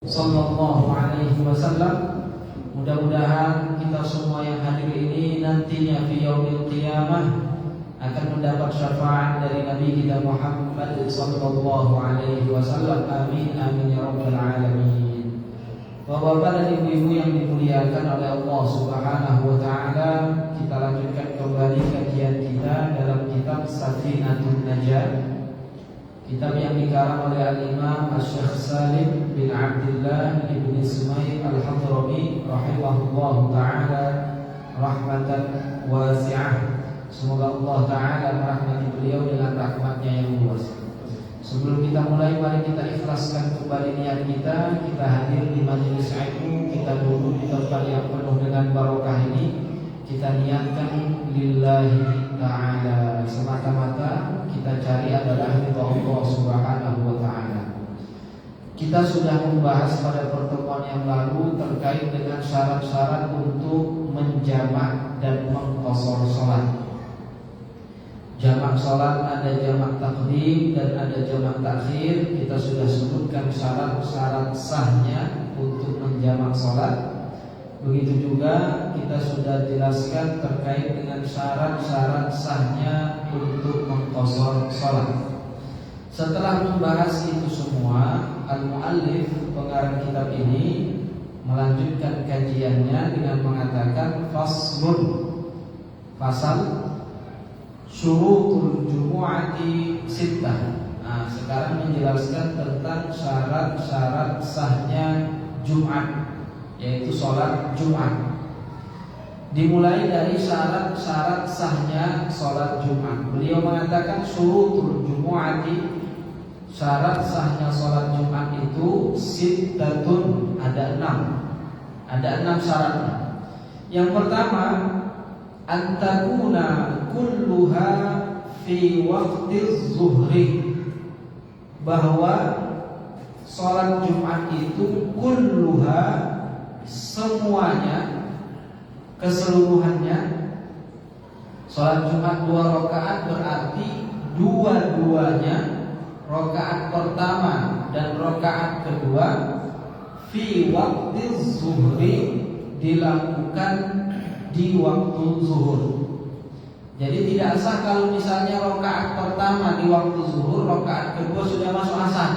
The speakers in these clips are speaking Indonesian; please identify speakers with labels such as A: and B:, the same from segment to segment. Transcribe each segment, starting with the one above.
A: Sallallahu alaihi wasallam. Mudah-mudahan kita semua yang hadir ini nantinya fi yaumil qiyamah akan mendapat syafaat dari Nabi kita Muhammad sallallahu alaihi wasallam. Amin amin ya rabbal alamin. Bapak-bapak dan ibu-ibu yang dimuliakan oleh Allah Subhanahu wa taala, kita lanjutkan kembali kajian kita dalam kitab Safinatun Najah. Kitab yang dikarang oleh Al-Imam Asy-Syaikh Salim bin Abdullah ibn Ismail Al-Hadrami rahimahullahu ta'ala rahmatan wasi'ah. Semoga Allah ta'ala merahmati beliau dengan rahmatnya yang luas. Sebelum kita mulai, mari kita ikhlaskan kembali niat kita. Kita hadir di majelis ilmu, kita duduk di tempat yang penuh dengan barokah ini. Kita niatkan lillahi ta'ala, semata-mata kita cari adalah ridha Allah Subhanahu wa ta'ala. Kita sudah membahas pada pertemuan yang lalu terkait dengan syarat-syarat untuk menjamak dan mengqashar salat. Jamak salat ada jamak takdim dan ada jamak takhir. Kita sudah sebutkan syarat-syarat sahnya untuk menjamak salat. Begitu juga kita sudah jelaskan terkait dengan syarat-syarat sahnya untuk mengqashar salat. Setelah membahas itu semua, al-muallif pengarang kitab ini melanjutkan kajiannya dengan mengatakan faslun, fasal syurutul jumu'ati sittah. Nah, sekarang menjelaskan tentang syarat-syarat sahnya Jumat, yaitu sholat Jumat. Dimulai dari syarat-syarat sahnya sholat Jumat. Beliau mengatakan syurutul jumu'ati, syarat sahnya sholat Jumat itu sittatun, ada 6 syaratnya. Yang pertama, antakuna kulluha fi waqtiz zuhri, bahwa sholat Jumat itu kulluha, semuanya, keseluruhannya. Sholat Jumat 2 rakaat berarti dua-duanya, rakaat pertama dan rakaat kedua, fi waqtiz zuhri, dilakukan di waktu zuhur. Jadi tidak sah kalau misalnya rakaat pertama di waktu zuhur, rakaat kedua sudah masuk asar.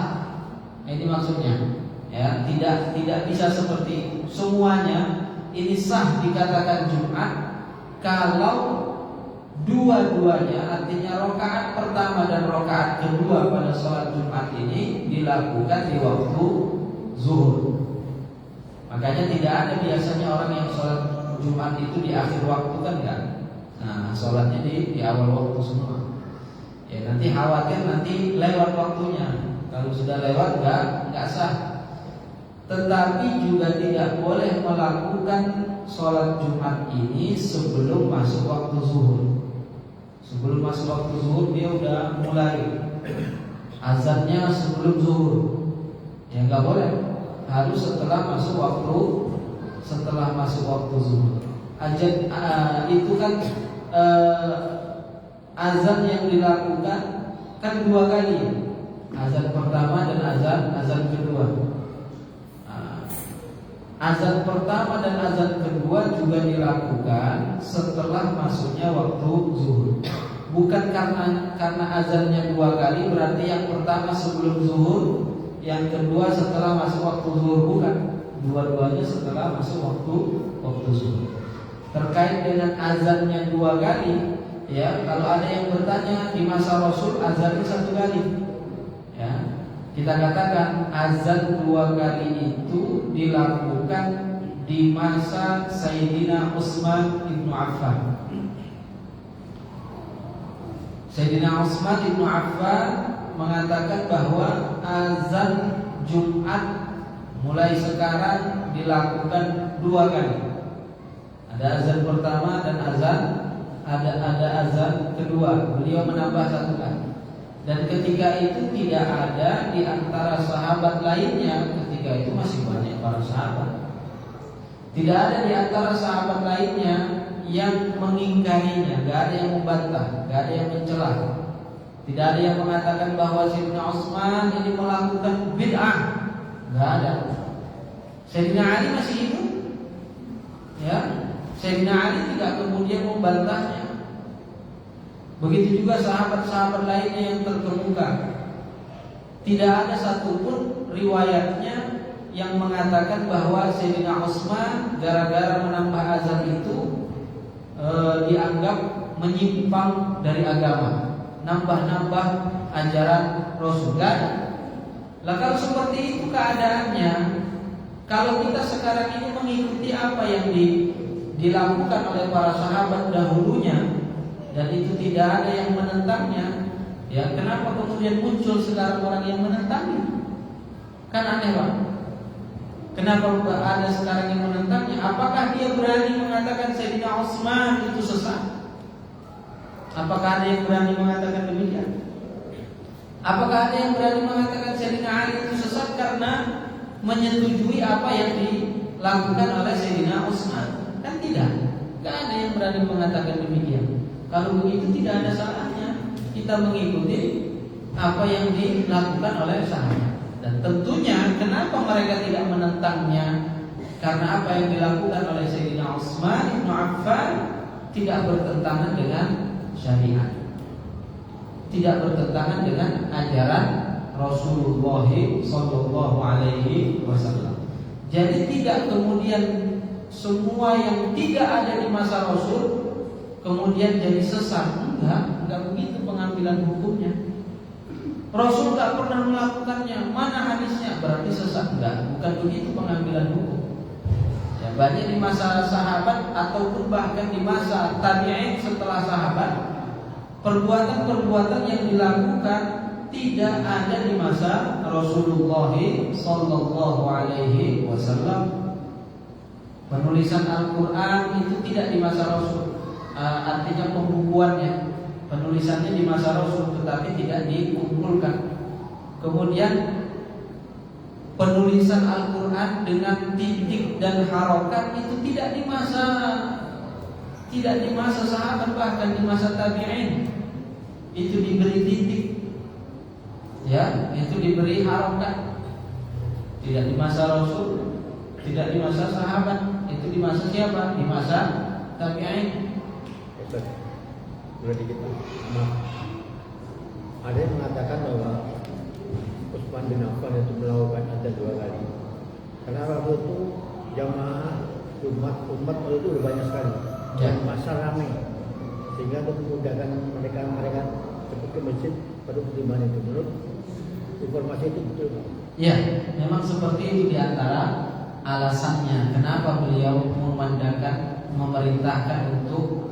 A: Ini maksudnya, ya, tidak bisa seperti itu. Semuanya ini sah dikatakan Jumat kalau dua-duanya, artinya rakaat pertama dan rakaat kedua pada sholat Jumat ini dilakukan di waktu zuhur. Makanya tidak ada biasanya orang yang sholat Jumat itu di akhir waktu, kan enggak. Nah, sholatnya di awal waktu semua. Ya, nanti khawatir nanti lewat waktunya. Kalau sudah lewat enggak sah. Tetapi juga tidak boleh melakukan sholat Jumat ini sebelum masuk waktu zuhur. Sebelum masuk waktu zuhur dia udah mulai azannya sebelum zuhur. Ya enggak boleh. Harus setelah masuk waktu zuhur. Itu kan azan yang dilakukan kan 2 kali. Azan pertama dan azan kedua. Azan pertama dan azan kedua juga dilakukan setelah masuknya waktu zuhur. Bukan karena azannya 2 kali berarti yang pertama sebelum zuhur, yang kedua setelah masuk waktu zuhur, bukan. Dua-duanya setelah masuk waktu zuhur. Terkait dengan azannya 2 kali, ya, kalau ada yang bertanya di masa Rasul azannya 1 kali, ya, kita katakan azan 2 kali itu dilakukan di masa Sayyidina Utsman ibnu Affan. Sayyidina Utsman ibnu Affan mengatakan bahwa azan Jumat mulai sekarang dilakukan 2 kali. Ada azan pertama dan ada azan kedua. Beliau menambah 1 kali. Dan ketika itu tidak ada di antara sahabat lainnya, ketika itu masih banyak para sahabat, tidak ada di antara sahabat lainnya yang mengingkarinya. Gak ada yang membantah, gak ada yang mencela. Tidak ada yang mengatakan bahwa Sayyidina Utsman ini melakukan bid'ah. Gak ada. Sayyidina Ali masih hidup, ya. Sayyidina Ali tidak kemudian membantahnya. Begitu juga sahabat-sahabat lainnya yang terkemuka. Tidak ada satupun riwayatnya yang mengatakan bahwa Sayyidina Utsman gara-gara menambah azan itu dianggap menyimpang dari agama, nambah-nambah ajaran Rasul. Lah kalau seperti itu keadaannya, kalau kita sekarang ini mengikuti apa yang dilakukan oleh para sahabat dahulunya, dan itu tidak ada yang menentangnya, ya kenapa kemudian muncul sekarang orang yang menentangnya? Kan aneh Pak. Kenapa ada sekarang yang menentangnya? Apakah dia berani mengatakan Sayyidina Utsman itu sesat? Apakah ada yang berani mengatakan demikian? Apakah ada yang berani mengatakan Sayyidina Ali itu sesat karena menyetujui apa yang dilakukan oleh Sayyidina Utsman? Kan tidak. Tidak ada yang berani mengatakan demikian. Kalau begitu tidak ada salahnya kita mengikuti apa yang dilakukan oleh sahabat. Dan tentunya kenapa mereka tidak menentangnya? Karena apa yang dilakukan oleh Sayyidina Utsman bin Affan tidak bertentangan dengan syariat, tidak bertentangan dengan ajaran Rasulullah sallallahu alaihi wasallam. Jadi tidak kemudian semua yang tidak ada di masa Rasul kemudian jadi sesat. Enggak begitu pengambilan hukumnya. Rasul tak pernah melakukannya, mana hadisnya? Berarti sesat? Enggak, bukan begitu pengambilan hukum. Ya, banyak di masa sahabat ataupun bahkan di masa tabi'in setelah sahabat, perbuatan-perbuatan yang dilakukan tidak ada di masa Rasulullah sallallahu alaihi wasallam. Penulisan Al-Quran itu tidak di masa Rasul, artinya pembukuannya, penulisannya di masa Rasul tetapi tidak dikumpulkan. Kemudian penulisan Al-Quran dengan titik dan harokat itu tidak di masa sahabat, bahkan di masa tabi'in itu diberi titik, ya, itu diberi harokat. Tidak di masa Rasul, tidak di masa sahabat, itu di masa siapa? Di masa tabi'in.
B: Berarti kita ada yang mengatakan bahwa Utsman bin Affan itu melakukan azan 2 kali. Karena waktu itu jamaah umat itu udah banyak sekali dan masa ramai, sehingga untuk memudahkan mereka cepat ke masjid pada pertimbangan itu. Menurut informasi itu betul?
A: Ya, memang seperti itu diantara alasannya kenapa beliau memerintahkan untuk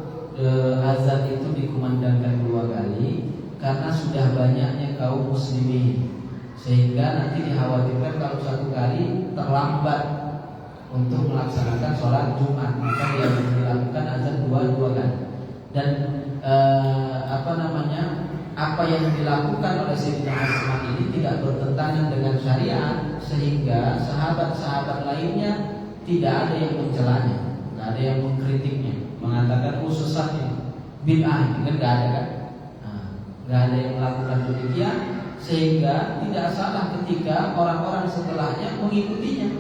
A: azan itu dikumandangkan 2 kali, karena sudah banyaknya kaum muslimin, sehingga nanti dikhawatirkan kalau 1 kali terlambat untuk melaksanakan sholat Jumat, maka dia dilakukan azan 2 kali. Dan apa yang dilakukan oleh Sayyidina Utsman ini tidak bertentangan dengan syariat, sehingga sahabat-sahabat lainnya tidak ada yang mencelanya, tidak ada yang mengkritiknya, mengatakan sesat ini, bid'ah ini, kan nggak ada kan? Nggak ada yang melakukan demikian, sehingga tidak salah ketika orang-orang setelahnya mengikutinya.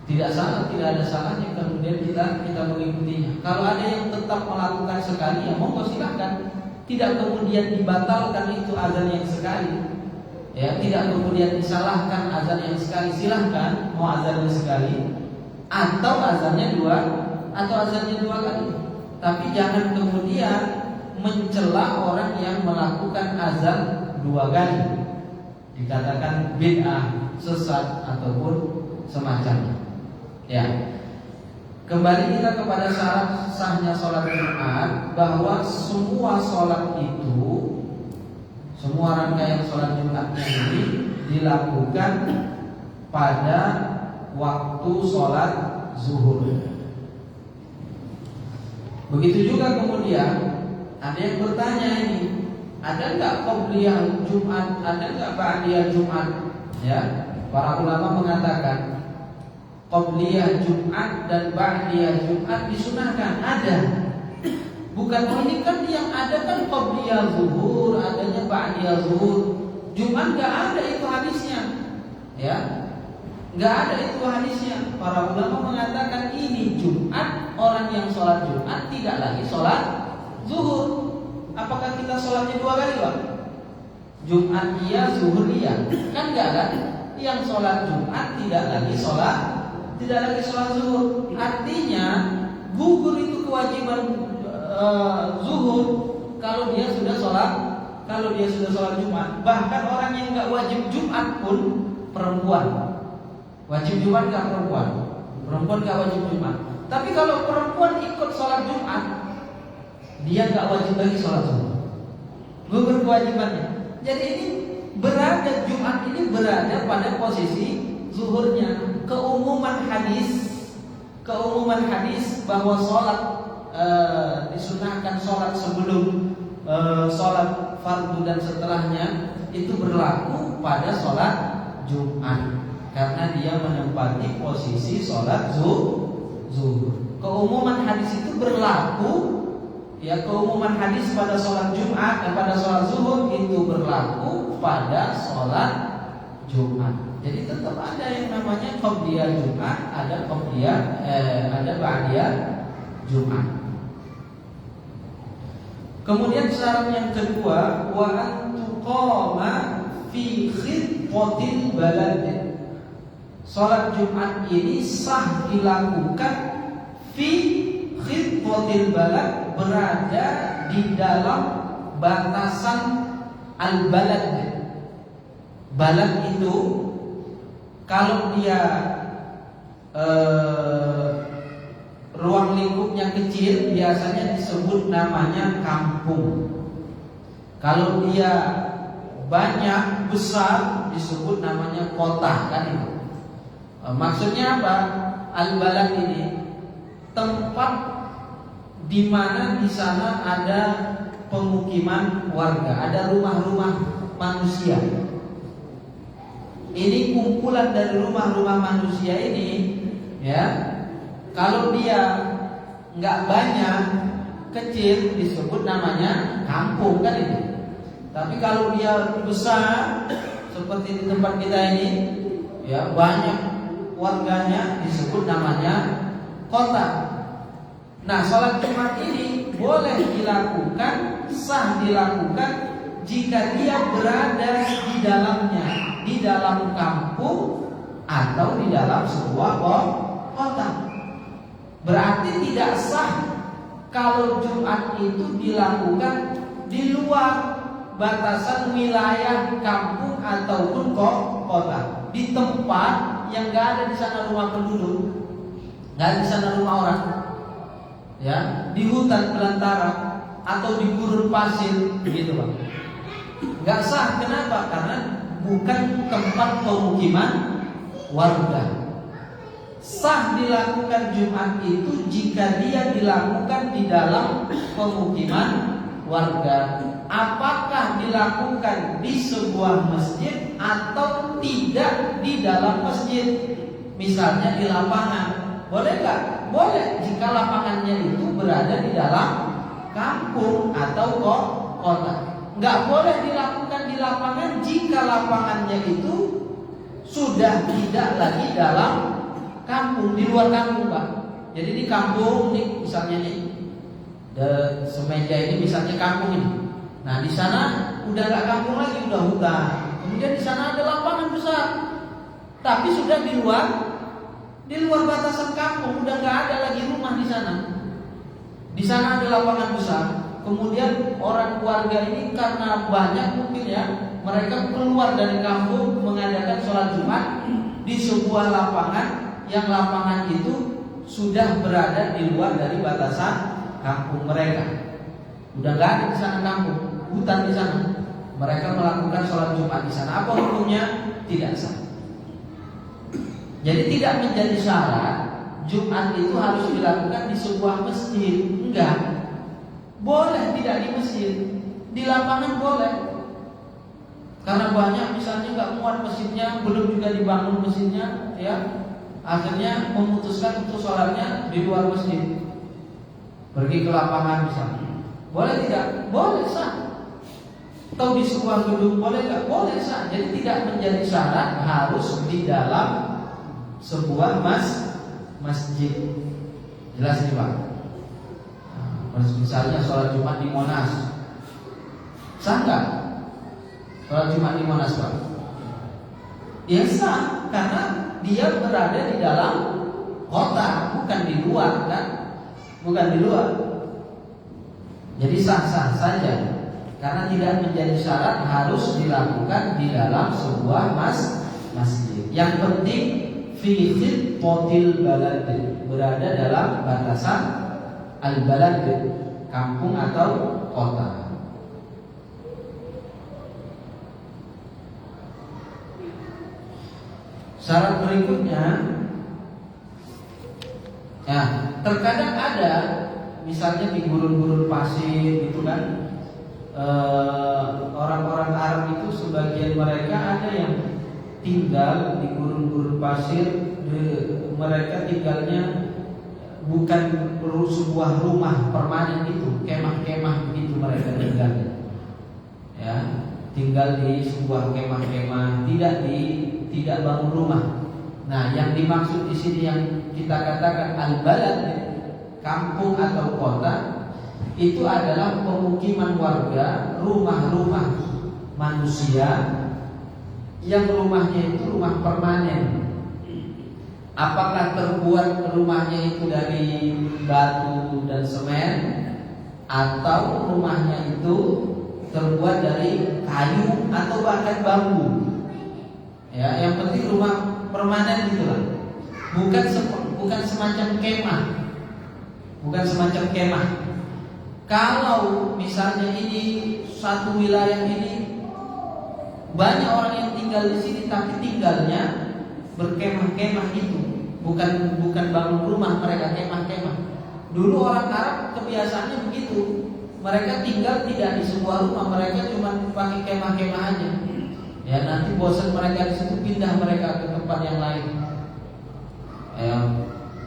A: Tidak salah, tidak ada salahnya kemudian kita mengikutinya. Kalau ada yang tetap melakukan sekali, ya monggo silahkan. Tidak kemudian dibatalkan itu azan yang sekali, ya, tidak kemudian disalahkan azan yang sekali, silahkan mau azannya sekali atau azannya 2 kali. Tapi jangan kemudian mencela orang yang melakukan azan 2 kali, dikatakan bid'ah, sesat ataupun semacamnya. Ya. Kembali kita kepada syarat sahnya sholat Jumat, bahwa semua sholat itu, semua rangkaian sholat Jumatnya ini dilakukan pada waktu sholat zuhur. Begitu juga kemudian ada yang bertanya ini, ada nggak qobliyah Jumat, ada nggak ba'diyah Jumat? Ya, para ulama mengatakan qobliyah Jumat dan ba'diyah Jumat disunahkan, ada. Bukan ini kan yang ada kan qobliyah zuhur, adanya ba'diyah zuhur. Jumat nggak ada itu hadisnya, ya. Nggak ada itu hadisnya. Para ulama mengatakan ini Jumat, orang yang sholat Jumat tidak lagi sholat zuhur. Apakah kita sholatnya 2 kali, Pak? Jumat iya, zuhur iya. Kan nggak kan? Yang sholat Jumat tidak lagi sholat zuhur. Artinya gugur itu kewajiban zuhur kalau dia sudah sholat Jumat. Bahkan orang yang nggak wajib Jumat pun perempuan. Wajib Jumat nggak perempuan nggak wajib Jumat. Tapi kalau perempuan ikut sholat Jumat, dia nggak wajib lagi sholat zuhur. Gugur kewajibannya. Jadi ini Jumat ini berada pada posisi zuhurnya. Keumuman hadis bahwa sholat disunahkan sholat sebelum sholat fardu dan setelahnya itu berlaku pada sholat Jumat karena dia menempati posisi sholat zuhur. Keumuman hadis itu berlaku, ya, keumuman hadis pada sholat Jumat dan pada sholat zuhur itu berlaku pada sholat Jumat. Jadi tetap ada yang namanya qabliyah Jumat, ada ba'diyah Jumat. Kemudian syarat yang kedua, wa an tuqama fi khitwatil balad. Salat Jumat ini sah dilakukan fi khitwatil balad, berada di dalam batasan al-balad. Balad itu kalau dia ruang lingkupnya kecil biasanya disebut namanya kampung. Kalau dia banyak besar disebut namanya kota, kan itu. Maksudnya apa? Al-balad ini tempat di mana di sana ada pemukiman warga, ada rumah-rumah manusia. Ini kumpulan dari rumah-rumah manusia ini, ya. Kalau dia nggak banyak, kecil, disebut namanya kampung, kan itu. Tapi kalau dia besar, seperti di tempat kita ini, ya, banyak warganya, disebut namanya kota. Nah, sholat Jumat ini boleh dilakukan, sah dilakukan jika dia berada di dalamnya, di dalam kampung atau di dalam sebuah kota. Berarti tidak sah kalau Jumat itu dilakukan di luar batasan wilayah kampung ataupun kota, di tempat yang nggak ada di sana rumah penduduk, nggak ada di sana rumah orang, ya, di hutan belantara atau di gurun pasir, begitu Bang. Nggak sah. Kenapa? Karena bukan tempat pemukiman warga. Sah dilakukan Jumat itu jika dia dilakukan di dalam pemukiman warga. Apakah dilakukan di sebuah masjid atau tidak di dalam masjid? Misalnya di lapangan, boleh nggak? Boleh jika lapangannya itu berada di dalam kampung atau kota. Nggak boleh dilakukan di lapangan jika lapangannya itu sudah tidak lagi dalam kampung, di luar kampung, Pak. Jadi di kampung nih, misalnya nih, semeja ini misalnya kampung ini. Nah, di sana udah nggak kampung lagi, udah hutan. Kemudian di sana ada lapangan besar, tapi sudah di luar batasan kampung, udah nggak ada lagi rumah di sana. Di sana ada lapangan besar. Kemudian orang keluarga ini karena banyak mungkin ya, mereka keluar dari kampung mengadakan sholat Jumat di sebuah lapangan yang lapangan itu sudah berada di luar dari batasan kampung mereka. Udah nggak ada di sana kampung, hutan di sana. Mereka melakukan sholat Jumat di sana. Apa hukumnya? Tidak sah. Jadi tidak menjadi syarat Jumat itu harus dilakukan di sebuah masjid. Enggak. Boleh tidak di masjid, di lapangan boleh. Karena banyak misalnya nggak muat masjidnya, belum juga dibangun masjidnya, ya. Akhirnya memutuskan untuk sholatnya di luar masjid, pergi ke lapangan misalnya. Boleh tidak? Boleh, sah. Atau di sebuah gedung, boleh nggak? Boleh, sah. Jadi tidak menjadi syarat harus di dalam sebuah masjid. Jelas nih Pak. Misalnya sholat Jumat di Monas, sah nggak? Sholat Jumat di Monas Pak? Ya sah, karena dia berada di dalam kota, bukan di luar kan? Bukan di luar. Jadi sah-sah saja, karena tidak menjadi syarat harus dilakukan di dalam sebuah masjid. Yang penting fi khitbatil balad, berada dalam batasan al-balad, kampung atau kota. Syarat berikutnya, ya, terkadang ada, misalnya di gurun-gurun pasir gitu kan, orang-orang Arab itu sebagian mereka ada yang tinggal di gurun-gurun pasir. Mereka tinggalnya bukan sebuah rumah permanen, itu kemah-kemah begitu mereka tinggal. Ya, tinggal di sebuah kemah-kemah, tidak bangun rumah. Nah, yang dimaksud di sini yang kita katakan al-balad, kampung atau kota, itu adalah pemukiman warga, rumah-rumah manusia yang rumahnya itu rumah permanen. Apakah terbuat rumahnya itu dari batu dan semen, atau rumahnya itu terbuat dari kayu atau bahkan bambu. Ya, yang penting rumah permanen gitulah. Bukan semacam kemah. Bukan semacam kemah. Kalau misalnya ini satu wilayah ini banyak orang yang tinggal di sini, tapi tinggalnya berkemah-kemah itu, bukan bangun rumah, mereka kemah-kemah. Dulu orang Arab kebiasaannya begitu. Mereka tinggal tidak di sebuah rumah, mereka cuma pakai kemah-kemah aja. Ya, nanti bosan mereka di situ, pindah mereka ke tempat yang lain. Ya,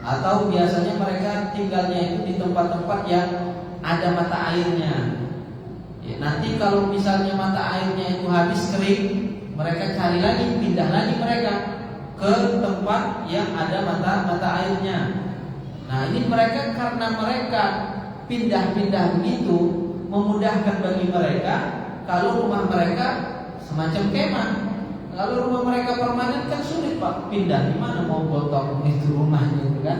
A: atau biasanya mereka tinggalnya itu di tempat-tempat yang ada mata airnya. Ya, nanti kalau misalnya mata airnya itu habis kering, mereka cari lagi, pindah lagi mereka ke tempat yang ada mata airnya. Nah, ini mereka, karena mereka pindah-pindah begitu, memudahkan bagi mereka. Kalau rumah mereka semacam kemah, kalau rumah mereka permanen kan sulit Pak, pindah di mana mau potong itu rumahnya itu kan,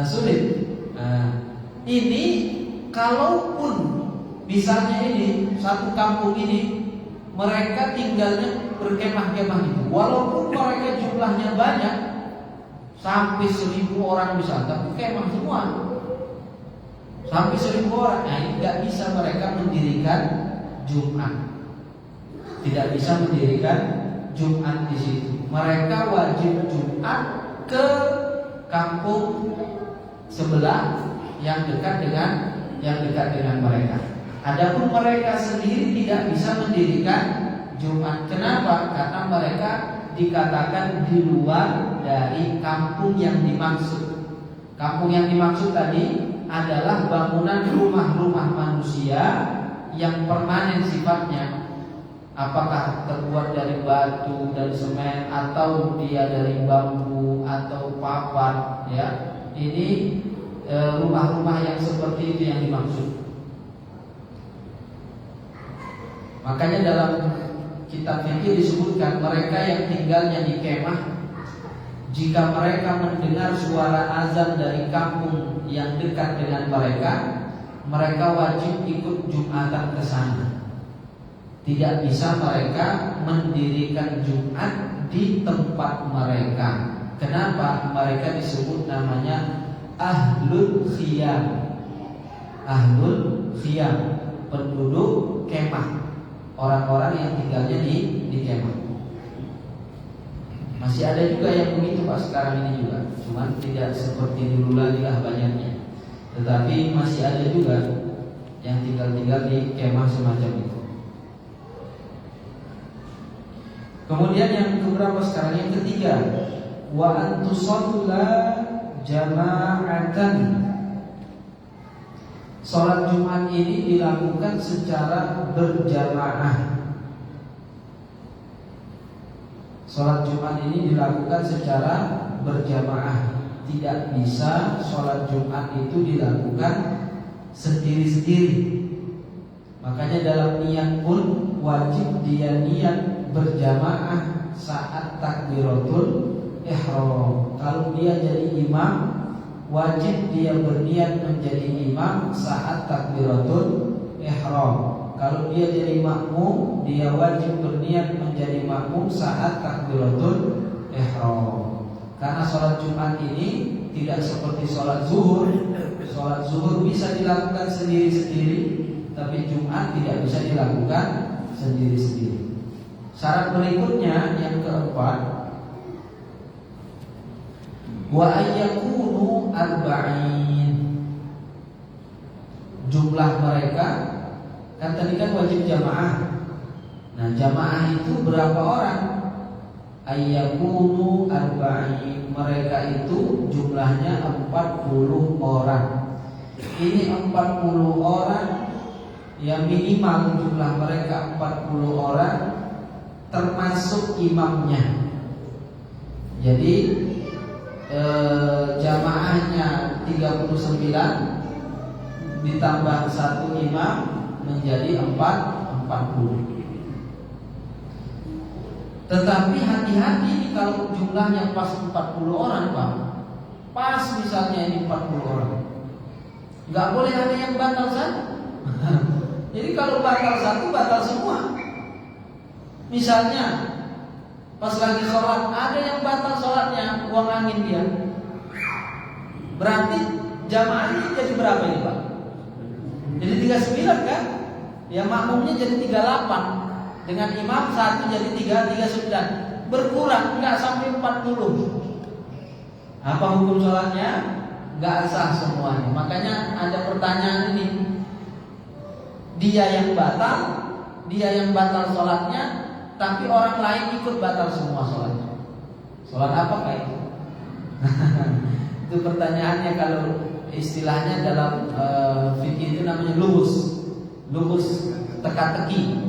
A: sulit. Ini kalaupun misalnya ini satu kampung ini mereka tinggalnya berkemah-kemah itu, walaupun mereka jumlahnya banyak sampai 1.000 orang misalkan, kemah semua sampai 1.000 orang. Nah, ini nggak bisa mereka mendirikan Jumat, tidak bisa mendirikan Jumat di situ. Mereka wajib Jumat ke kampung sebelah yang dekat dengan mereka. Adapun mereka sendiri tidak bisa mendirikan Jumat. Kenapa? Karena mereka dikatakan di luar dari kampung yang dimaksud. Kampung yang dimaksud tadi adalah bangunan rumah-rumah manusia yang permanen sifatnya. Apakah terbuat dari batu dan semen, atau dia dari bambu atau papan, ya. Ini rumah-rumah yang seperti itu yang dimaksud. Makanya dalam kitab fikih disebutkan mereka yang tinggalnya di kemah, jika mereka mendengar suara azan dari kampung yang dekat dengan mereka, mereka wajib ikut Jumatan ke sana. Tidak bisa mereka mendirikan Jumat di tempat mereka. Kenapa? Mereka disebut namanya Ahlul Khiyam. Ahlul Khiyam, penduduk kemah, orang-orang yang tinggalnya di kemah. Masih ada juga yang begitu Pak sekarang ini juga, cuman tidak seperti dulu lagi lah banyaknya. Tetapi masih ada juga yang tinggal di kemah semacam itu. Kemudian yang keberapa sekarang? Yang ketiga, wa antusalla jama'atan. Salat Jumat ini dilakukan secara berjamaah. sholat Jumat ini dilakukan secara berjamaah. Tidak bisa sholat Jumat itu dilakukan sendiri-sendiri. Makanya dalam niat pun wajib dia niat berjamaah saat takbiratul ihram. Kalau dia jadi imam, wajib dia berniat menjadi imam saat takbiratul ihram. Kalau dia jadi makmum, dia wajib berniat menjadi makmum saat takbiratul ihram. Karena sholat Jumat ini tidak seperti sholat zuhur. Sholat zuhur bisa dilakukan sendiri-sendiri, tapi Jumat tidak bisa dilakukan sendiri-sendiri. Syarat berikutnya yang keempat, wa ayyakunu arba'in. Jumlah mereka kan tadi kan wajib jamaah. Nah, jamaah itu berapa orang? Ayyakunu arba'in. Mereka itu jumlahnya 40 orang. Ini 40 orang yang minimal jumlah mereka 40 orang termasuk imamnya. Jadi jamaahnya 39 ditambah satu imam menjadi 40. Tetapi hati-hati kalau jumlahnya pas 40 orang, Pak. Pas misalnya ini 40 orang, nggak boleh ada yang batal satu. Jadi kalau batal satu, batal semua. Misalnya pas lagi sholat ada yang batal sholatnya, buang angin dia. Berarti jamaah ini jadi berapa ini, Pak? Jadi 39 kan? Ya makmumnya jadi 38. Dengan imam satu jadi 39. Berkurang, nggak sampai 40. Apa hukum sholatnya? Nggak sah semuanya. Makanya ada pertanyaan ini. Dia yang batal sholatnya, tapi orang lain ikut batal semua sholatnya. Sholat apakah itu? Itu pertanyaannya. Kalau istilahnya dalam fikih itu namanya lubus teka-teki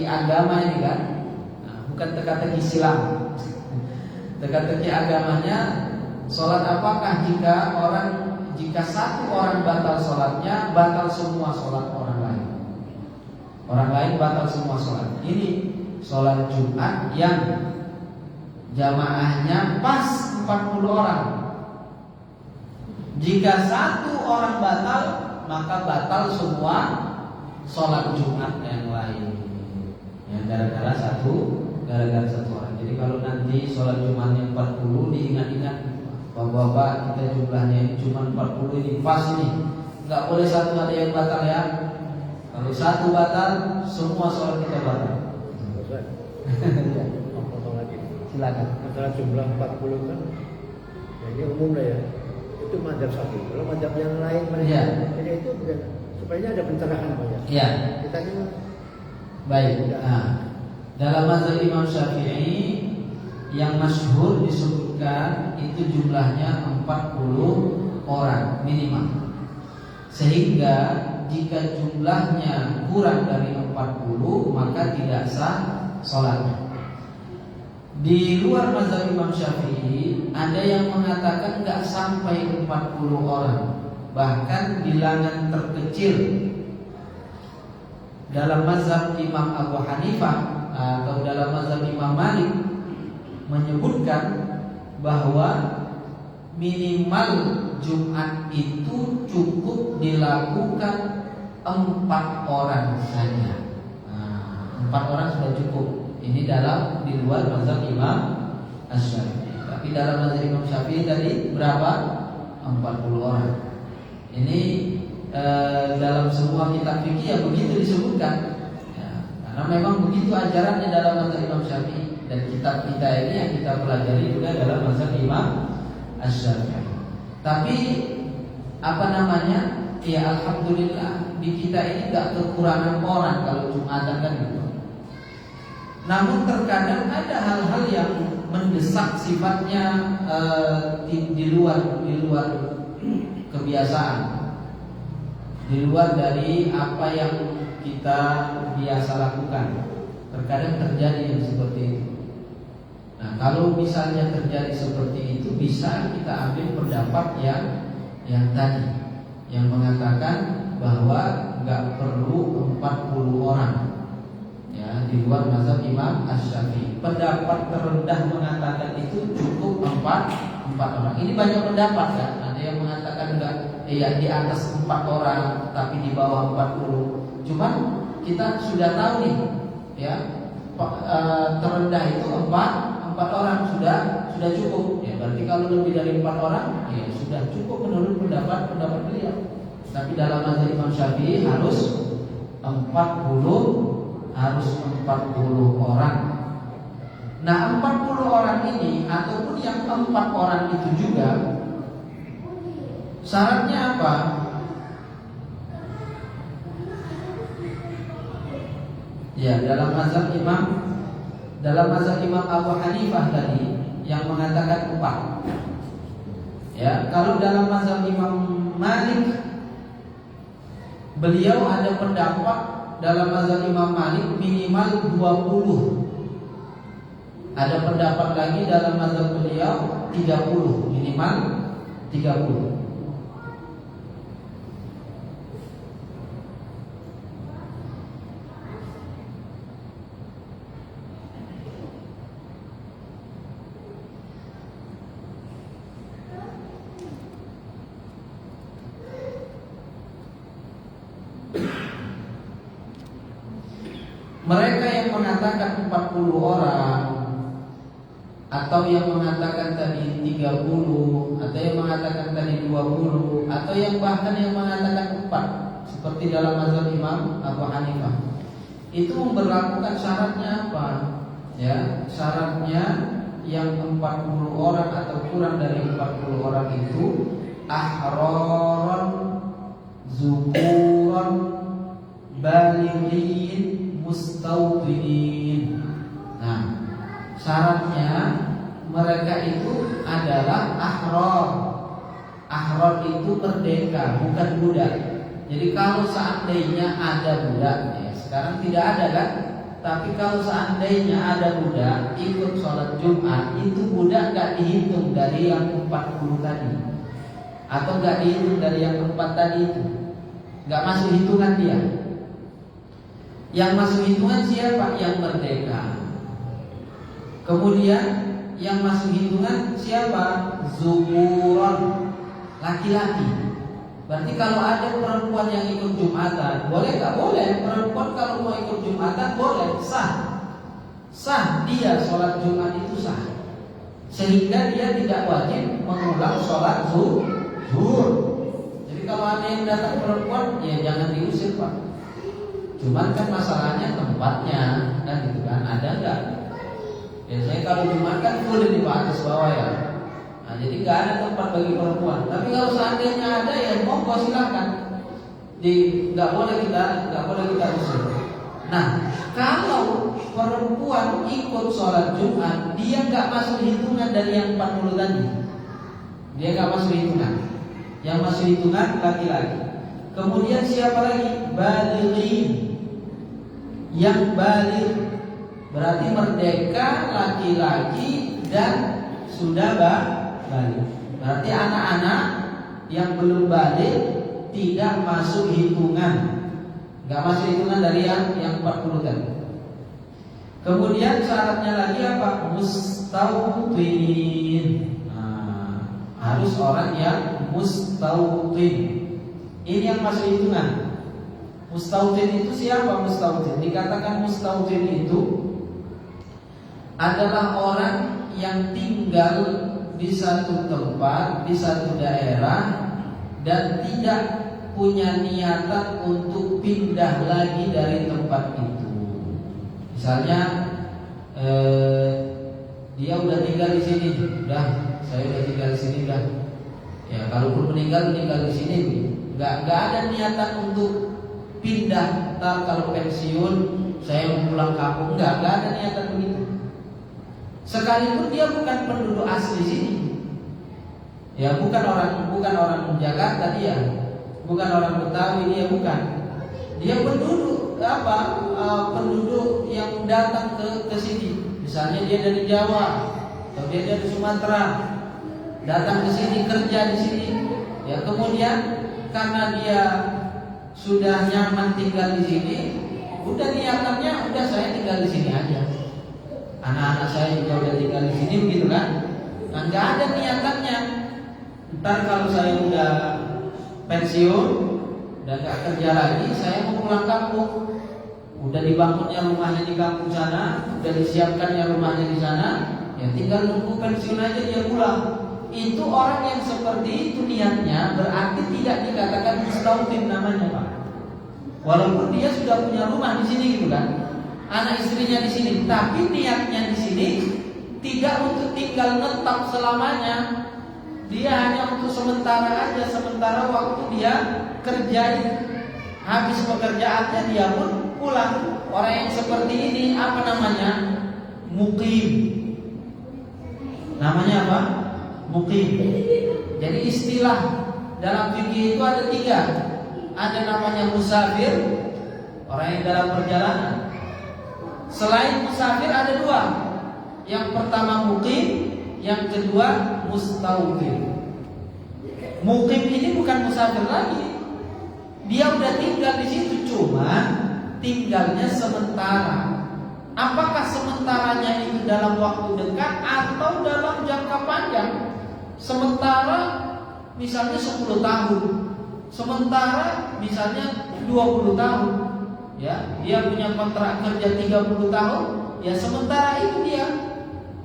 A: agama ini kan. Nah, bukan teka-teki silam. Teka-teki agamanya, sholat apakah jika satu orang batal sholatnya, batal semua sholat orang lain. Orang lain batal semua sholat. Ini sholat Jumat yang jamaahnya pas 40 orang. Jika satu orang batal, maka batal semua sholat Jumat yang lain. Ya, gara-gara satu orang. Jadi kalau nanti sholat Jumatnya 40, diingat-ingat, bapak-bapak, kita jumlahnya ini cuma 40 ini pas ini. Nggak boleh satu ada yang batal ya. Kalau satu batal, semua sholat kita batal.
B: Ya, potong lagi.
A: Silakan.
B: Masalah jumlah 40 kan, ya ini umum lah ya. Itu mazhab satu. Kalau mazhab yang lain mereka, jadi itu bukan, supaya ada pencerahan Pak ya.
A: Iya.
B: Kita ini
A: baik. Nah, dalam mazhab Imam Syafi'i yang masyhur disebutkan itu jumlahnya 40 orang minimal. Sehingga jika jumlahnya kurang dari 40, maka tidak sah sholatnya. Di luar mazhab Imam Syafi'i ada yang mengatakan nggak sampai 40 orang. Bahkan bilangan terkecil dalam mazhab Imam Abu Hanifah atau dalam mazhab Imam Malik menyebutkan bahwa minimal Jumat itu cukup dilakukan 4 orang saja. 4 orang sudah cukup. Ini di luar mazhab Imam Asy-Syafi'i. Tapi dalam mazhab Imam Syafi'i tadi berapa? 40 orang. Ini dalam semua kitab fikih yang begitu disebutkan. Ya, karena memang begitu ajarannya dalam mazhab Imam Syafi'i. Dan kitab kita ini yang kita pelajari juga dalam mazhab Imam Asy-Syafi'i. Tapi ya alhamdulillah di kita ini tidak kekurangan orang kalau Jumatan kan gitu. Namun terkadang ada hal-hal yang mendesak sifatnya di luar kebiasaan, di luar dari apa yang kita biasa lakukan. Terkadang terjadi yang seperti itu. Nah, kalau misalnya terjadi seperti itu, bisa kita ambil pendapat yang tadi, yang mengatakan bahwa nggak perlu 40 orang, ya, di luar mazhab Imam Asy-Syafi'i. Pendapat terendah mengatakan itu cukup 4 orang. Ini banyak pendapat kan. Ada yang mengatakan enggak, ya di atas 4 orang, tapi di bawah 40. Cuman kita sudah tahu nih, ya, terendah itu 4 orang sudah cukup. Ya, berarti kalau lebih dari 4 orang, ya sudah cukup menurut pendapat beliau. Tapi dalam mazhab Imam Syafi'i harus 40 orang. Nah, 40 orang ini ataupun yang 4 orang itu juga syaratnya apa? Ya, dalam mazhab Imam Abu Hanifah tadi yang mengatakan 4. Ya, kalau dalam mazhab Imam Malik, beliau ada pendapat dalam mazhab Imam Malik minimal 20. Ada pendapat lagi dalam mazhab beliau 30, minimal 30. Mereka yang mengatakan 40 orang, atau yang mengatakan tadi 30, atau yang mengatakan tadi 20, atau yang bahkan yang mengatakan 4, seperti dalam mazhab Imam Abu Hanifah, itu memberlakukan syaratnya apa? Ya, syaratnya yang 40 orang atau kurang dari 40 orang itu ahraran, zukuran, balighin, mustawfinin. Nah, syaratnya mereka itu adalah ahrar. Ahrar itu merdeka, bukan budak. Jadi kalau seandainya ada budak, ya sekarang tidak ada kan? Tapi kalau seandainya ada budak ikut sholat Jumat, itu budak gak dihitung dari yang 40 tadi, atau gak dihitung dari yang 4 tadi itu, gak masuk hitungan dia. Yang masuk hitungan siapa? Yang merdeka. Kemudian yang masuk hitungan siapa? Zukuron, laki-laki. Berarti kalau ada perempuan yang ikut Jumatan, boleh gak? Boleh. Perempuan kalau mau ikut Jumatan boleh, sah dia sholat Jumat itu sah, sehingga dia tidak wajib mengulang sholat zuhur. Jadi kalau ada yang datang perempuan, ya jangan diusir Pak. Cuman kan masalahnya tempatnya, kan gitu kan, ada enggak? Biasanya kalau Jumat kan full di atas bawah ya. Nah, jadi nggak ada tempat bagi perempuan. Tapi kalau seandainya ada, ya monggo silakan. Nggak boleh kita usir. Nah, kalau perempuan ikut sholat Jumat, dia nggak masuk hitungan dari yang 40 tadi. Dia nggak masuk hitungan. Yang masuk hitungan laki-laki. Kemudian siapa lagi? Balighin. Yang baligh berarti merdeka, laki-laki dan sudah balik. Berarti anak-anak yang belum balik tidak masuk hitungan, nggak masuk hitungan dari yang 40 tadi. Kemudian syaratnya lagi apa? Mustawtin. Nah, harus orang yang mustawtin. Ini yang masuk hitungan. Mustawtin itu siapa? Mustawtin dikatakan mustawtin itu adalah orang yang tinggal di satu tempat, di satu daerah, dan tidak punya niatan untuk pindah lagi dari tempat itu. Misalnya dia udah tinggal di sini, saya udah tinggal di sini, ya kalaupun meninggal di sini, nggak ada niatan untuk pindah. Ntar kalau pensiun saya mau pulang kampung, nggak ada niatan begitu. Sekalipun dia bukan penduduk asli sini, ya bukan orang Jakarta dia, bukan orang Betawi dia, bukan. Dia penduduk penduduk yang datang ke sini. Misalnya dia dari Jawa, atau dia dari Sumatera, datang ke sini, kerja di sini, ya kemudian karena dia sudah nyaman tinggal di sini, udah niatannya udah saya tinggal di sini aja. Anak-anak saya juga udah tinggal di sini, begitu kan? Nah, nggak ada niatannya. Ntar kalau saya udah pensiun, udah nggak kerja lagi, saya mau pulang kampung. Udah dibangunnya rumahnya di kampung sana, udah disiapkannya rumahnya di sana, ya tinggal nunggu pensiun aja dia pulang. Itu orang yang seperti itu niatnya berarti tidak dikatakan mustautin namanya, Pak. Walaupun dia sudah punya rumah di sini, gitu kan, anak istrinya di sini, tapi niatnya di sini tidak untuk tinggal netap selamanya. Dia hanya untuk sementara aja, sementara waktu dia kerjain, habis pekerjaannya dia pun pulang. Orang yang seperti ini apa namanya? Mukim. Namanya apa? Mukim. Jadi istilah dalam fikih itu ada 3. Ada namanya musafir, orang yang dalam perjalanan. Selain musafir ada 2. Yang pertama mukim, yang kedua mustautin. Mukim ini bukan musafir lagi. Dia udah tinggal di situ, cuma tinggalnya sementara. Apakah sementaranya itu dalam waktu dekat atau dalam jangka panjang? Sementara misalnya 10 tahun, sementara misalnya 20 tahun. Ya, dia punya kontrak kerja 30 tahun, ya sementara itu dia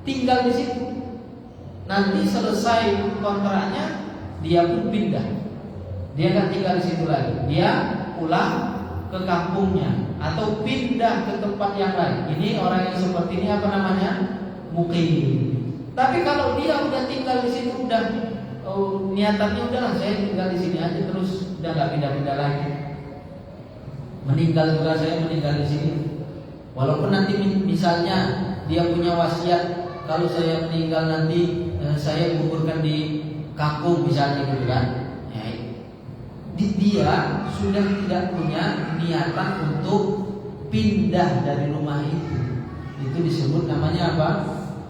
A: tinggal di situ. Nanti selesai kontraknya dia pun pindah. Dia nggak tinggal di situ lagi. Dia pulang ke kampungnya atau pindah ke tempat yang lain. Ini orang yang seperti ini apa namanya? Mukim. Tapi kalau dia udah tinggal di situ, udah niatannya udahlah saya tinggal di sini aja terus, udah nggak pindah-pindah lagi. Meninggal juga saya meninggal di sini. Walaupun nanti misalnya dia punya wasiat, kalau saya meninggal nanti saya kuburkan di kampung misalnya, gitu kan. Dia sudah tidak punya niatan untuk pindah dari rumah itu. Itu disebut namanya apa?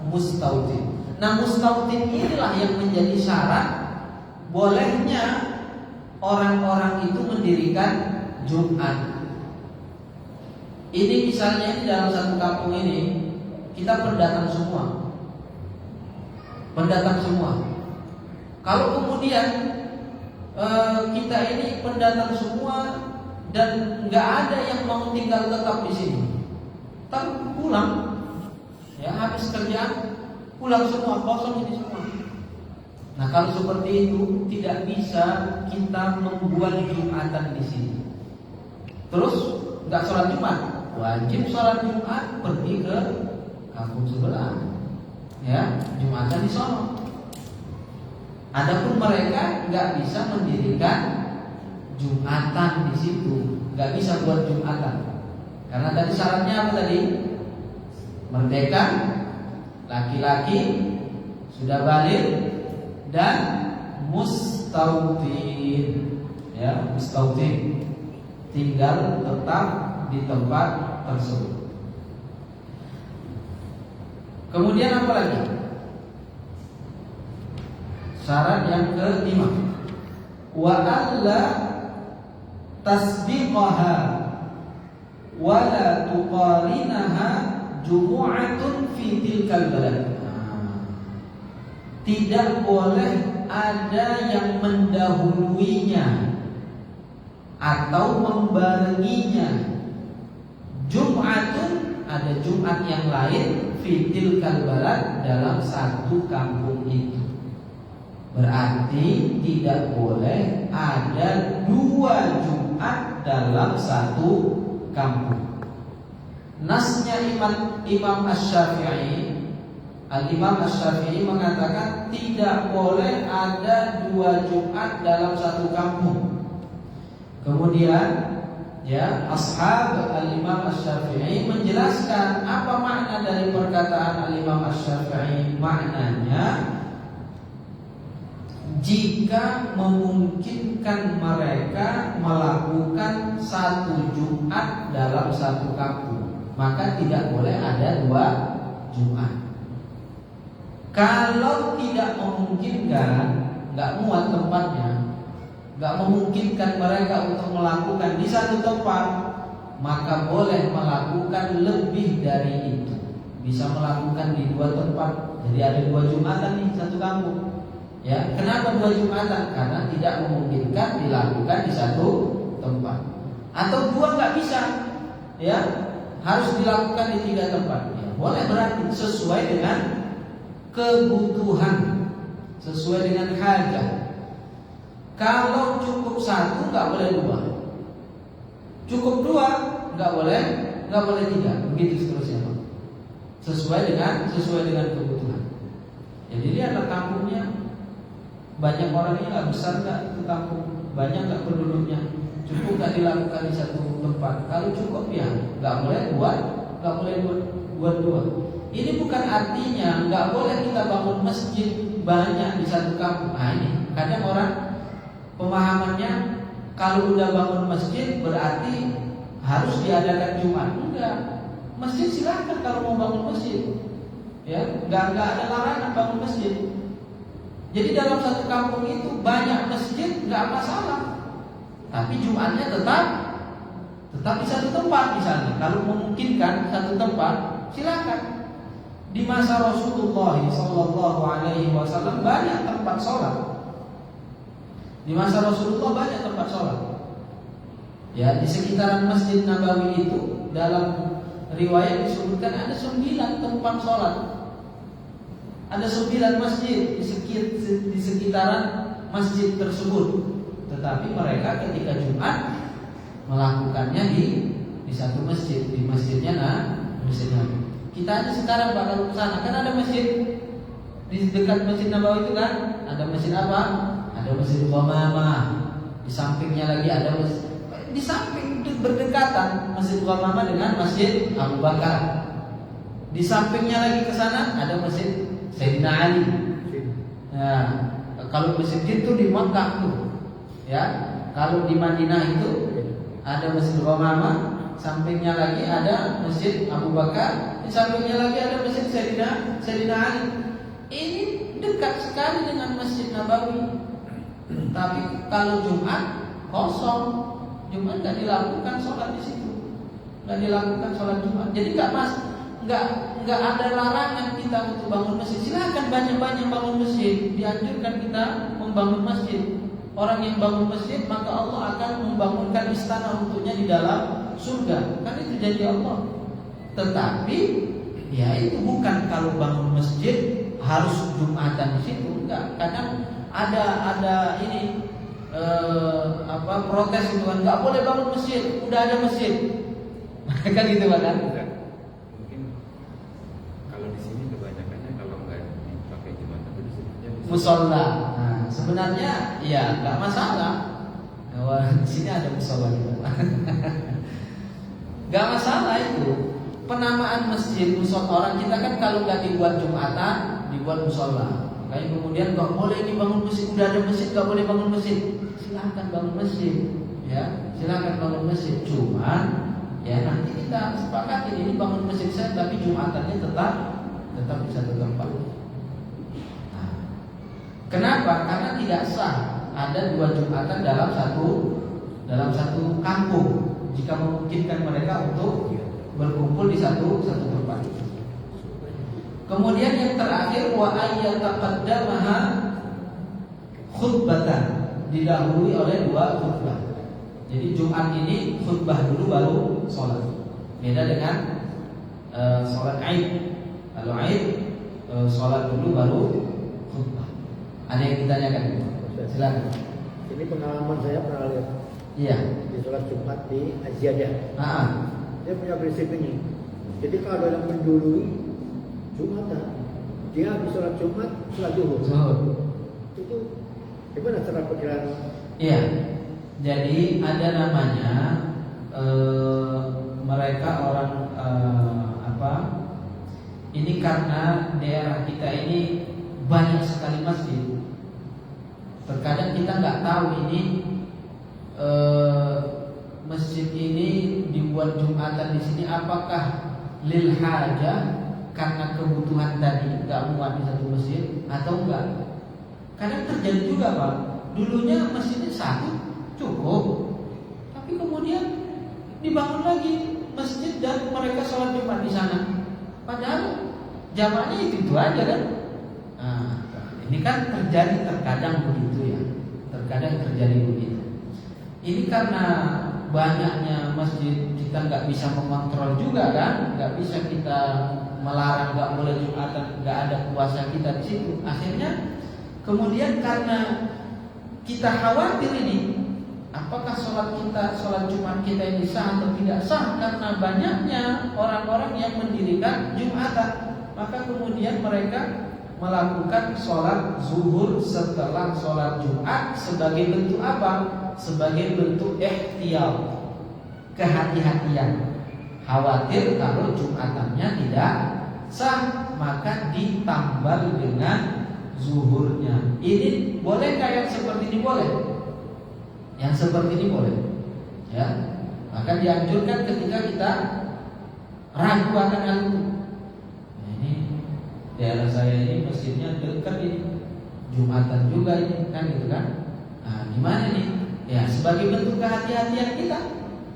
A: Mustautin. Nah, mustautin inilah yang menjadi syarat bolehnya orang-orang itu mendirikan Jumat. Ini misalnya dalam satu kampung ini kita pendatang semua. Pendatang semua. Kalau kemudian kita ini pendatang semua dan nggak ada yang mau tinggal tetap di sini, tapi pulang, ya habis kerjaan pulang semua, kosong ini semua. Nah, kalau seperti itu tidak bisa kita membuat Jumatan di sini. Terus nggak sholat Jumat, wajib sholat Jumat pergi ke kampung sebelah, ya Jumatan di sono. Adapun mereka nggak bisa mendirikan Jumatan di situ, nggak bisa buat Jumatan, karena tadi syaratnya apa tadi? Merdeka, laki-laki, sudah balik, dan mustautin, ya mustautin, tinggal tetap di tempat tersebut. Kemudian apa lagi? Syarat yang ke-5, wa alla tasbiqaha wa la tuqarinaha jumu'atun fi tilkal balad. Tidak boleh ada yang mendahuluinya atau membarenginya. Jum'atun, ada Jumat yang lain, fi tilkal balad, dalam satu kampung itu. Berarti tidak boleh ada 2 Jumat dalam satu kampung. Nasnya Imam Asy-Syafi'i, Al-Imam Asy-Syafi'i mengatakan tidak boleh ada 2 Jumat dalam satu kampung. Kemudian ya ashab Al-Imam Asy-Syafi'i menjelaskan apa makna dari perkataan Al-Imam Asy-Syafi'i. Maknanya, jika memungkinkan mereka melakukan 1 Jumat dalam satu kampung, maka tidak boleh ada 2 Jumat. Kalau tidak memungkinkan, nggak muat tempatnya, nggak memungkinkan mereka untuk melakukan di satu tempat, maka boleh melakukan lebih dari itu. Bisa melakukan di 2 tempat. Jadi ada 2 Jumatan nih satu kampung. Ya, kenapa 2 Jumatan? Karena tidak memungkinkan dilakukan di satu tempat. Atau 2 nggak bisa, ya harus dilakukan di 3 tempat. Ya, boleh berarti sesuai dengan kebutuhan, sesuai dengan hajat. Kalau cukup 1 nggak boleh 2, cukup 2 nggak boleh 3, begitu seterusnya. Sesuai dengan kebutuhan. Jadi lihatlah kampungnya, banyak orangnya nggak besar nggak itu kampung, banyak nggak penduduknya, cukup nggak dilakukan di satu tempat. Kalau cukup ya nggak boleh buat 2. Ini bukan artinya nggak boleh kita bangun masjid banyak di satu kampung. Nah ini kadang orang pemahamannya kalau udah bangun masjid berarti harus diadakan Jumat. Enggak, masjid silahkan kalau mau bangun masjid, ya nggak ada larangan bangun masjid. Jadi dalam satu kampung itu banyak masjid nggak masalah, tapi Jumatnya tetap di satu tempat misalnya. Kalau memungkinkan satu tempat silakan. Di masa Rasulullah SAW banyak tempat sholat. Di masa Rasulullah banyak tempat sholat. Ya, di sekitaran Masjid Nabawi itu dalam riwayat disebutkan ada 9 tempat sholat. Ada 9 masjid di sekitaran masjid tersebut. Tetapi mereka ketika Jumat melakukannya di satu masjid, di masjidnya Masjid Nabawi. Kita aja sekarang bakal ke sana, kan ada masjid di dekat Masjid Nabawi itu kan, ada masjid apa? Ada Masjid Ghamamah. Di sampingnya lagi ada masjid, di samping berdekatan Masjid Ghamamah dengan Masjid Abu Bakar. Di sampingnya lagi ke sana ada Masjid Sayyidina Ali. Nah, kalau masjid itu di Makkah tuh, ya. Kalau di Madinah itu ada Masjid Ghamamah, sampingnya lagi ada Masjid Abu Bakar, di sampingnya lagi ada Masjid Sayyidina Ali. Ini dekat sekali dengan Masjid Nabawi. Tapi kalau Jumat kosong, Jumat nggak dilakukan sholat di situ, nggak dilakukan sholat Jumat. Jadi nggak ada larangan kita untuk bangun masjid. Silakan banyak-banyak bangun masjid. Dianjurkan kita membangun masjid. Orang yang bangun masjid maka Allah akan membangunkan istana untuknya di dalam surga. Kan itu janji Allah. Tetapi ya itu bukan kalau bangun masjid harus Jumatan di situ. Enggak. Kadang ada ini protes itu kan, nggak boleh bangun masjid, udah ada masjid. Kan gitu kan?
B: Mungkin kalau di sini kebanyakannya kalau nggak dipakai Jumatan itu disebutnya
A: musola. Nah, sebenarnya ya nggak masalah. Di sini ada musola juga. Nggak masalah itu. Penamaan masjid, musola, orang kita kan kalau nggak dibuat Jumatan, dibuat musola. Makanya kemudian nggak boleh dibangun masjid, udah ada masjid nggak boleh bangun masjid. Silakan bangun masjid, ya silakan bangun masjid. Cuman ya nanti kita sepakati ini bangun masjid saya, tapi Jumatannya tetap di satu tempat. Nah, kenapa? Karena tidak sah ada 2 Jumatan dalam satu kampung jika memungkinkan mereka untuk berkumpul di satu tempat. Kemudian yang terakhir wa ayyataqaddamaha khutbatan, didahului oleh 2 khutbah. Jadi Jumat ini khutbah dulu baru sholat. Beda dengan sholat Aid. Kalau Aid sholat dulu baru khutbah. Ada yang ditanyakan? Silakan.
B: Ini pengalaman saya pernah lihat.
A: Iya.
B: Di sholat Jumat di Aziadah. Dia punya prinsip ini. Jadi kalau yang mendului Jumatan, dia habis sholat Jumat, sholat Zuhur. Itu gimana cara perkiraan?
A: Iya. Jadi ada namanya mereka orang ini karena daerah kita ini banyak sekali masjid. Terkadang kita nggak tahu ini masjid ini dibuat Jumatan di sini apakah lil hajah karena kebutuhan tadi nggak muat di satu masjid atau enggak. Kadang terjadi juga Pak, dulunya masjidnya satu cukup, tapi kemudian dibangun lagi masjid dan mereka sholat Jumat di sana. Padahal jamaahnya itu aja kan. Nah, ini kan terjadi terkadang begitu ya, terkadang terjadi begitu. Ini karena banyaknya masjid kita nggak bisa mengontrol juga kan, nggak bisa kita melarang nggak boleh Jumatan, nggak ada kuasa kita di situ. Akhirnya kemudian karena kita khawatir ini, apakah sholat Jumat kita ini sah atau tidak sah karena banyaknya orang-orang yang mendirikan Jumatan, maka kemudian mereka melakukan sholat zuhur setelah sholat Jumat sebagai bentuk apa? Sebagai bentuk ihtiyat, kehati-hatian, khawatir kalau Jumatannya tidak sah, maka ditambal dengan zuhurnya. Ini boleh kayak seperti ini boleh? Yang seperti ini boleh, ya. Maka dianjurkan ketika kita ragu akan hal itu. Nah, ini daerah saya ini masjidnya dekat ini, Jumatan juga ini kan gitu kan. Nah, gimana nih? Ya, sebagai bentuk kehati-hatian kita,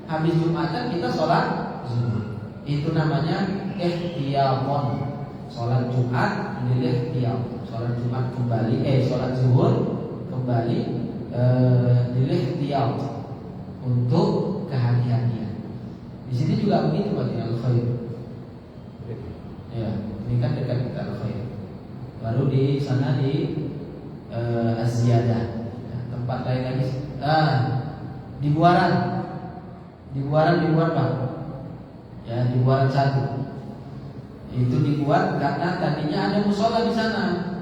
A: habis Jumatan kita sholat zuhur. Itu namanya ihtiyatun. Sholat Jumat ihtiyat. Sholat Jumat kembali, sholat zuhur kembali ihtiyat untuk kehati-hatian. Di sini juga begitu Pak Al-Khair. Ya, ini kan dekat kita Al-Khair. Baru di sana di Az-Ziyadah, ya, tempat lain lagi. Di Buaran Pak. Ya, di Buaran 1. Itu dibuat karena tadinya ada musola di sana.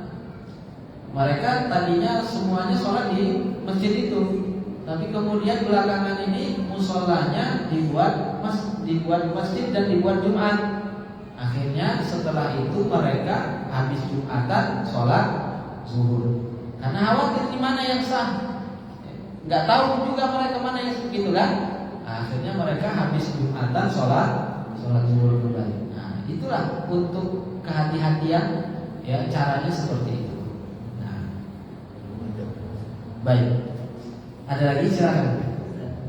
A: Mereka tadinya semuanya sholat di masjid itu, tapi kemudian belakangan ini musolanya dibuat masjid dan dibuat Jumat. Akhirnya setelah itu mereka habis Jumatan sholat zuhur. Karena khawatir di mana yang sah. Nggak tahu juga mereka mana yang begitu kan. Akhirnya mereka habis Jumatan sholat zuhur kembali. Nah, itulah untuk kehati-hatian, ya, caranya seperti itu. Nah, baik. Ada lagi silakan.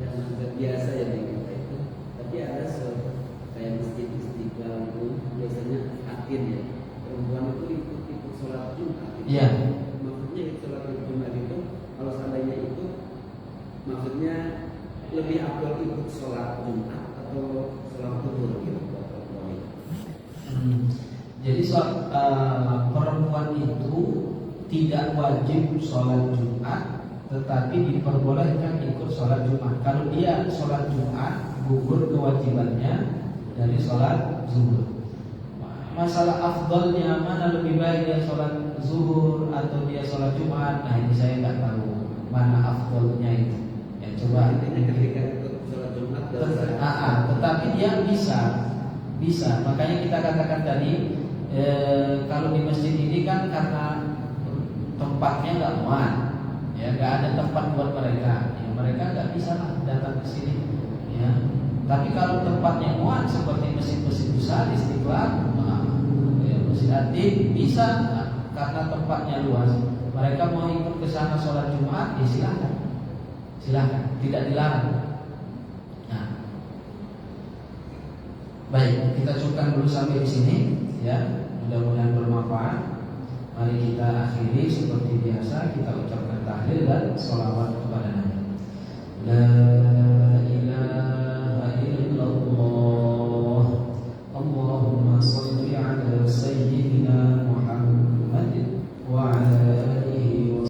C: Yang biasa ya itu, tapi ada kayak masjid Istiqlal itu biasanya akhir ya, perempuan itu ikut sholat Jumat.
A: Iya.
C: Maksudnya sholat Jumat itu kalau seandainya itu maksudnya lebih afdal ikut sholat Jumat atau sholat zuhur gitu.
A: Jadi perempuan itu tidak wajib sholat Jumat, tetapi diperbolehkan ikut sholat Jumat. Kalau dia sholat Jumat, gugur kewajibannya dari sholat zuhur. Masalah afdalnya mana lebih baik dia sholat zuhur atau dia sholat Jumat, nah ini saya nggak tahu mana afdalnya itu. Ya coba.
C: Ketika ikut sholat Jumat,
A: tetapi dia bisa. Makanya kita katakan tadi, kalau di masjid ini kan karena tempatnya nggak muat, ya nggak ada tempat buat mereka, ya, mereka nggak bisa lah datang ke sini, ya. Tapi kalau tempatnya muat seperti masjid-masjid besar Istiqlal, ya, Masjid Atik bisa, karena tempatnya luas. Mereka mau ikut ke sana sholat Jumat, ya silakan, tidak dilarang. Baik, kita cukupkan dulu sampai di sini, ya. Mudah-mudahan bermanfaat. Mari kita akhiri seperti biasa, kita ucapkan tahlil dan sholawat kepada Nabi. La ilaha illallah. Allahumma shalli ala sayyidina